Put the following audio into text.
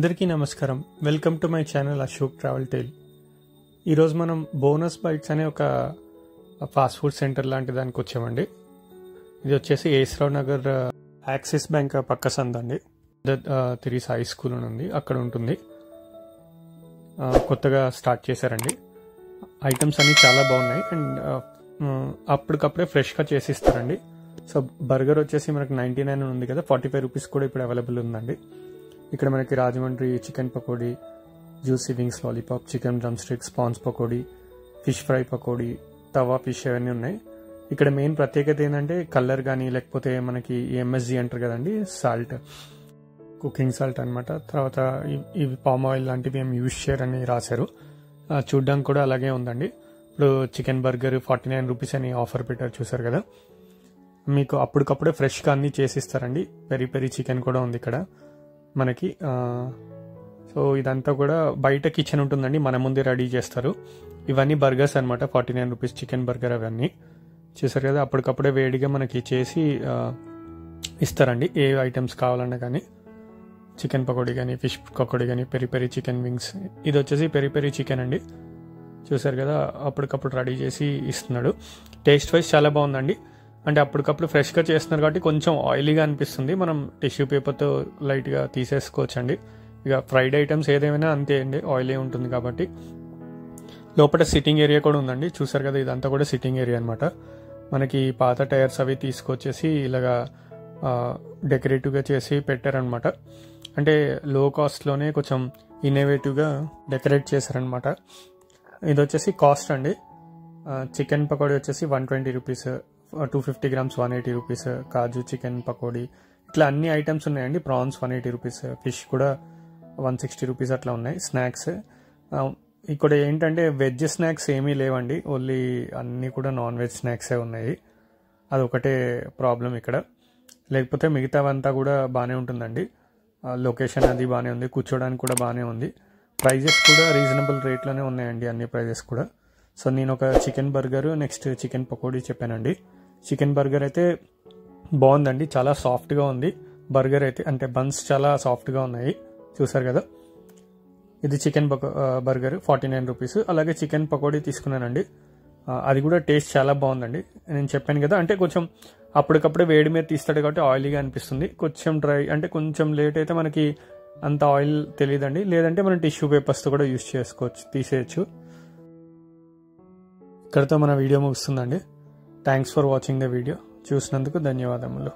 అందరికీ నమస్కారం. Welcome to my channel Ashok travel టైల్. ఈరోజు మనం బోనస్ బైట్స్ అనే ఒక ఫాస్ట్ ఫుడ్ సెంటర్ లాంటి దానికి వచ్చామండి. ఇది వచ్చేసి ఏస్రావ్ నగర్ యాక్సిస్ బ్యాంక్ పక్క సందండి. తిరిగి హై స్కూల్ అని ఉంది, అక్కడ ఉంటుంది. కొత్తగా స్టార్ట్ చేశారండి. ఐటమ్స్ అన్నీ చాలా బాగున్నాయి అండ్ అప్పటికప్పుడే ఫ్రెష్గా చేసిస్తారండి. సో బర్గర్ వచ్చేసి మనకు 99 ఉంది కదా, 45 రూపీస్ కూడా ఇప్పుడు అవైలబుల్ ఉందండి. ఇక్కడ మనకి Rajahmundry chicken pakodi, juicy wings lollipop, chicken drumsticks, prawns pakodi, fish fry pakodi, tawa fish అవన్నీ ఉన్నాయి. ఇక్కడ మెయిన్ ప్రత్యేకత ఏంటంటే కలర్ కానీ లేకపోతే మనకి ఎంఎస్జీ అంటారు కదండి, సాల్ట్, కుకింగ్ సాల్ట్ అనమాట. తర్వాత ఇవి పామ్ ఆయిల్ లాంటివి ఏం యూజ్ చేయరని రాశారు. చూడ్డానికి కూడా అలాగే ఉందండి. ఇప్పుడు చికెన్ బర్గర్ 49 రూపీస్ అని ఆఫర్ పెట్టారు, చూసారు కదా. మీకు అప్పటికప్పుడే ఫ్రెష్గా అన్నీ చేసిస్తారండి. పెరి పెరి చికెన్ కూడా ఉంది ఇక్కడ మనకి. సో ఇదంతా కూడా బయట కిచెన్ ఉంటుందండి, మన ముందే రెడీ చేస్తారు. ఇవన్నీ బర్గర్స్ అనమాట, 49 రూపీస్ చికెన్ బర్గర్ అవన్నీ చూసారు కదా. అప్పటికప్పుడే వేడిగా మనకి చేసి ఇస్తారండి. ఏ ఐటమ్స్ కావాలన్నా కానీ, చికెన్ పకోడీ కానీ, ఫిష్ పకోడీ కానీ, పెరి పెరి చికెన్ వింగ్స్. ఇది వచ్చేసి పెరి పెరి చికెన్ అండి, చూసారు కదా. అప్పటికప్పుడు రెడీ చేసి ఇస్తున్నాడు. టేస్ట్ వైజ్ చాలా బాగుందండి. అంటే అప్పటికప్పుడు ఫ్రెష్గా చేస్తున్నారు కాబట్టి కొంచెం ఆయిలీగా అనిపిస్తుంది. మనం టిష్యూ పేపర్తో లైట్గా తీసేసుకోవచ్చు అండి. ఇక ఫ్రైడ్ ఐటమ్స్ ఏదేమైనా అంతే అండి, ఆయిలీ ఉంటుంది కాబట్టి. లోపల సిట్టింగ్ ఏరియా కూడా ఉందండి, చూసారు కదా. ఇదంతా కూడా సిట్టింగ్ ఏరియా అనమాట. మనకి పాత టైర్స్ అవి తీసుకొచ్చేసి ఇలాగా డెకరేటివ్గా చేసి పెట్టారనమాట. అంటే లో కాస్ట్లోనే కొంచెం ఇన్నోవేటివ్గా డెకరేట్ చేశారనమాట. ఇది వచ్చేసి కాస్ట్ అండి. చికెన్ పకోడీ వచ్చేసి 120 రూపీస్, 250 గ్రామ్స్ 180 రూపీస్, కాజు చికెన్ పకోడీ, ఇట్లా అన్ని ఐటమ్స్ ఉన్నాయండి. ప్రాన్స్ 180 రూపీస్, ఫిష్ కూడా 160 రూపీస్ అట్లా ఉన్నాయి. స్నాక్స్ ఇక్కడ ఏంటంటే వెజ్ స్నాక్స్ ఏమీ లేవండి, ఓన్లీ అన్నీ కూడా నాన్ వెజ్ స్నాక్సే ఉన్నాయి. అదొకటే ప్రాబ్లం ఇక్కడ. లేకపోతే మిగతావంతా కూడా బాగానే ఉంటుందండి. లొకేషన్ అది బాగానే ఉంది, కూర్చోడానికి కూడా బాగానే ఉంది. ప్రైజెస్ కూడా రీజనబుల్ రేట్లోనే ఉన్నాయండి, అన్ని ప్రైజెస్ కూడా. సో నేను ఒక chicken burger, next chicken pakodi చెప్పానండి. చికెన్ బర్గర్ అయితే బాగుందండి, చాలా సాఫ్ట్గా ఉంది బర్గర్ అయితే. అంటే బన్స్ చాలా సాఫ్ట్గా ఉన్నాయి, చూసారు కదా. ఇది చికెన్ బర్గర్ 49 రూపీస్. అలాగే చికెన్ పకోడీ తీసుకున్నానండి, అది కూడా టేస్ట్ చాలా బాగుందండి. నేను చెప్పాను కదా, అంటే కొంచెం అప్పటికప్పుడే వేడి మీద తీస్తాడు కాబట్టి ఆయిలీగా అనిపిస్తుంది. కొంచెం డ్రై అంటే కొంచెం లేట్ అయితే మనకి అంత ఆయిల్ తెలియదండి. లేదంటే మనం టిష్యూ పేపర్స్తో కూడా యూజ్ చేసుకోవచ్చు, తీసేయచ్చు. ఇక్కడతో మన వీడియో ముగుస్తుందండి. Thanks for watching the video. చూసినందుకు ధన్యవాదములు.